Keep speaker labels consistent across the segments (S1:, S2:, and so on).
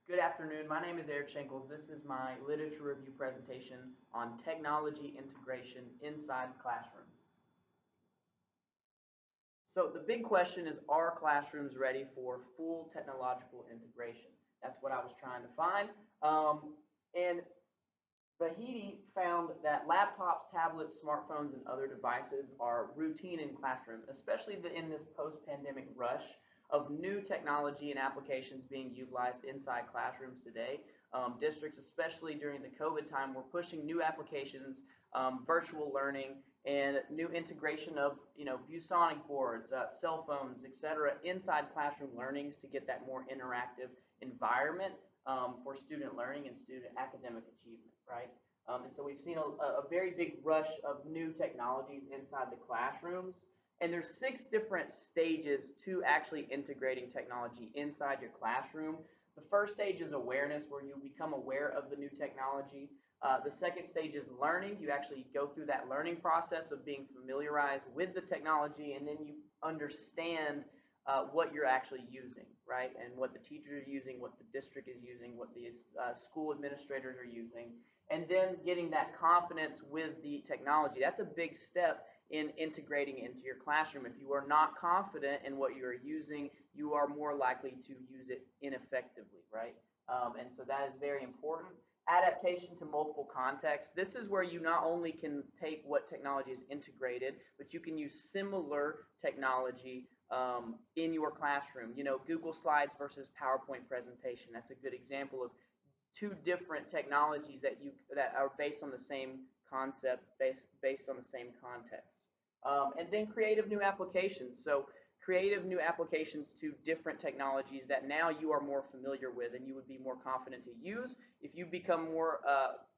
S1: Good afternoon. My name is Eric Shankles. This is my literature review presentation on technology integration inside classrooms. So the big question is, are classrooms ready for full technological integration? That's what I was trying to find. And Vahidi found that laptops, tablets, smartphones, and other devices are routine in classroom, especially in this post-pandemic rush of new technology and applications being utilized inside classrooms today. Districts, especially during the COVID time, were pushing new applications, virtual learning, and new integration of ViewSonic boards, cell phones, etc., inside classroom learnings to get that more interactive environment for student learning and student academic achievement, right? And so we've seen a very big rush of new technologies inside the classrooms. And there's 6 different stages to actually integrating technology inside your classroom. The first stage is awareness, where you become aware of the new technology. The second stage is learning. You actually go through that learning process of being familiarized with the technology, and then you understand what you're actually using, right? And what the teachers are using, what the district is using, what the school administrators are using, and then getting that confidence with the technology. That's a big step in integrating into your classroom. If you are not confident in what you are using, you are more likely to use it ineffectively, right? And so that is very important. Adaptation to multiple contexts. This is where you not only can take what technology is integrated, but you can use similar technology in your classroom. Google Slides versus PowerPoint presentation. That's a good example of 2 different technologies that are based on the same concept, based on the same context. And then creative new applications. So creative new applications to different technologies that now you are more familiar with and you would be more confident to use. If you become more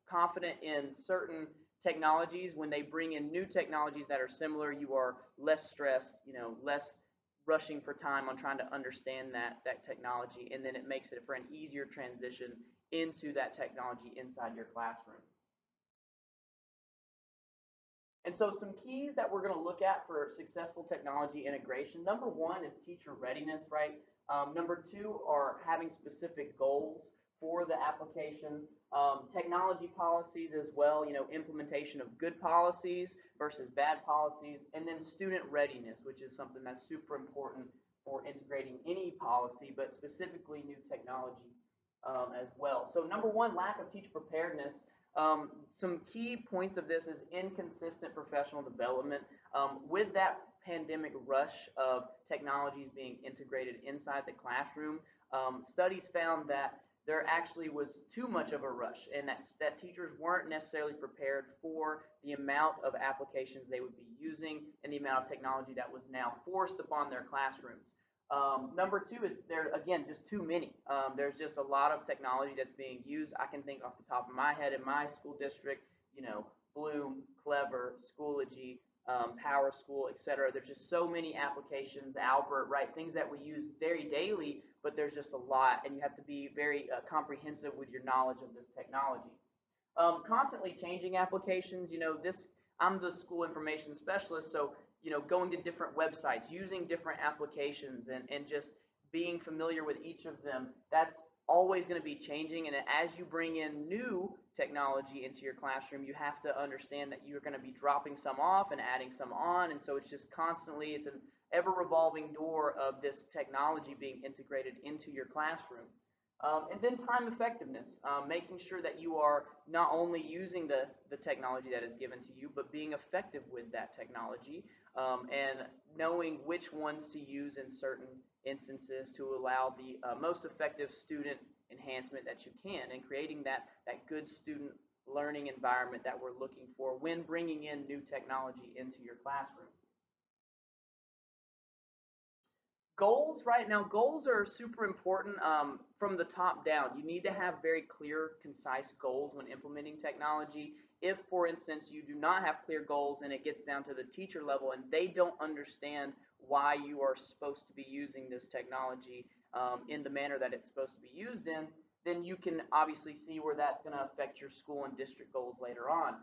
S1: confident in certain technologies, when they bring in new technologies that are similar, you are less stressed, less rushing for time on trying to understand that technology, and then it makes it for an easier transition into that technology inside your classroom. And so some keys that we're going to look at for successful technology integration. Number 1 is teacher readiness, right? Number 2 are having specific goals for the application. Technology policies as well, implementation of good policies versus bad policies. And then student readiness, which is something that's super important for integrating any policy, but specifically new technology as well. So number 1, lack of teacher preparedness. Some key points of this is inconsistent professional development. With that pandemic rush of technologies being integrated inside the classroom, studies found that there actually was too much of a rush, and that teachers weren't necessarily prepared for the amount of applications they would be using and the amount of technology that was now forced upon their classrooms. Number 2 is there, again, just too many. There's just a lot of technology that's being used. I can think off the top of my head in my school district, Bloom, Clever, Schoology, Power School, etc. There's just so many applications, Albert, right? Things that we use very daily, but there's just a lot, and you have to be very comprehensive with your knowledge of this technology. Constantly changing applications. I'm the school information specialist, so going to different websites, using different applications, and just being familiar with each of them. That's always going to be changing, and as you bring in new technology into your classroom, you have to understand that you're going to be dropping some off and adding some on, and so it's just constantly, it's an ever revolving door of this technology being integrated into your classroom. And then time effectiveness, making sure that you are not only using the technology that is given to you, but being effective with that technology, and knowing which ones to use in certain instances to allow the most effective student enhancement that you can, and creating that good student learning environment that we're looking for when bringing in new technology into your classroom. Goals, right now, goals are super important from the top down. You need to have very clear, concise goals when implementing technology. If, for instance, you do not have clear goals and it gets down to the teacher level and they don't understand why you are supposed to be using this technology in the manner that it's supposed to be used in, then you can obviously see where that's going to affect your school and district goals later on.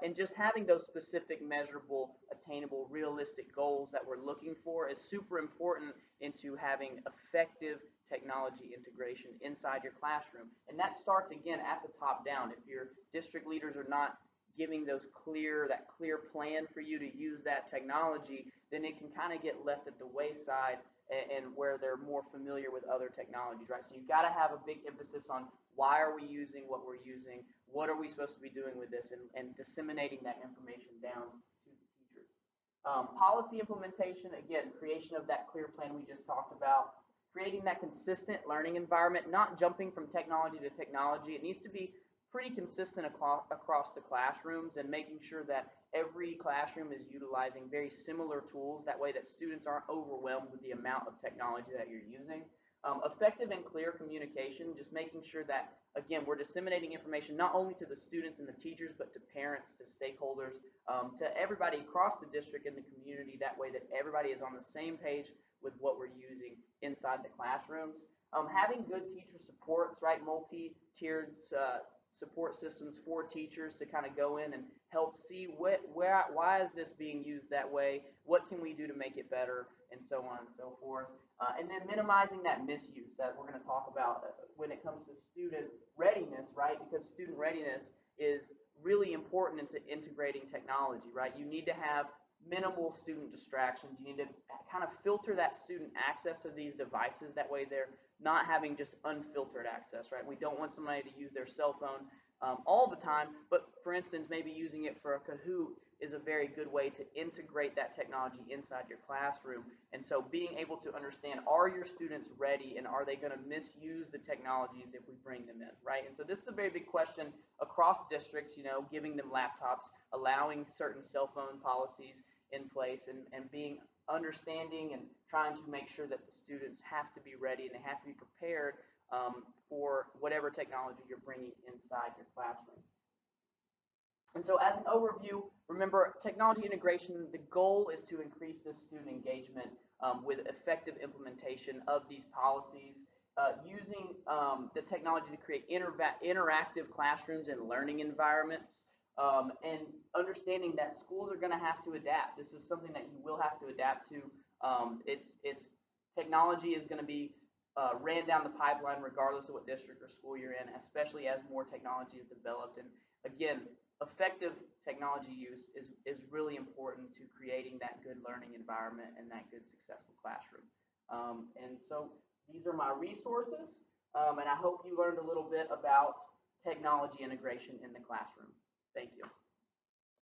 S1: And just having those specific, measurable, attainable, realistic goals that we're looking for is super important into having effective technology integration inside your classroom. And that starts again at the top down. If your district leaders are not giving that clear plan for you to use that technology, then it can kind of get left at the wayside, and where they're more familiar with other technologies, right? So you've got to have a big emphasis on why are we using what we're using, what are we supposed to be doing with this, and disseminating that information down to the teachers. Policy implementation, again, creation of that clear plan we just talked about, creating that consistent learning environment, not jumping from technology to technology. It needs to be pretty consistent across the classrooms, and making sure that every classroom is utilizing very similar tools. That way that students aren't overwhelmed with the amount of technology that you're using. Effective and clear communication, just making sure that, again, we're disseminating information not only to the students and the teachers, but to parents, to stakeholders, to everybody across the district and the community. That way that everybody is on the same page with what we're using inside the classrooms. Having good teacher supports, right? Multi-tiered support systems for teachers to kind of go in and help see why is this being used that way, what can we do to make it better, and so on and so forth. And then minimizing that misuse that we're going to talk about when it comes to student readiness, right? Because student readiness is really important into integrating technology, right? You need to have minimal student distractions. You need to kind of filter that student access to these devices. That way they're not having just unfiltered access, right? We don't want somebody to use their cell phone all the time, but for instance, maybe using it for a Kahoot is a very good way to integrate that technology inside your classroom. And so being able to understand, are your students ready, and are they going to misuse the technologies if we bring them in, right? And so this is a very big question across districts, giving them laptops, allowing certain cell phone policies in place, and being understanding and trying to make sure that the students have to be ready and they have to be prepared for whatever technology you're bringing inside your classroom. And so as an overview, remember, technology integration, the goal is to increase the student engagement with effective implementation of these policies, using the technology to create interactive classrooms and learning environments, and understanding that schools are going to have to adapt. This is something that you will have to adapt to. It's technology is going to be ran down the pipeline regardless of what district or school you're in, especially as more technology is developed. And again, effective technology use is really important to creating that good learning environment and that good successful classroom. And so these are my resources, and I hope you learned a little bit about technology integration in the classroom. Thank you.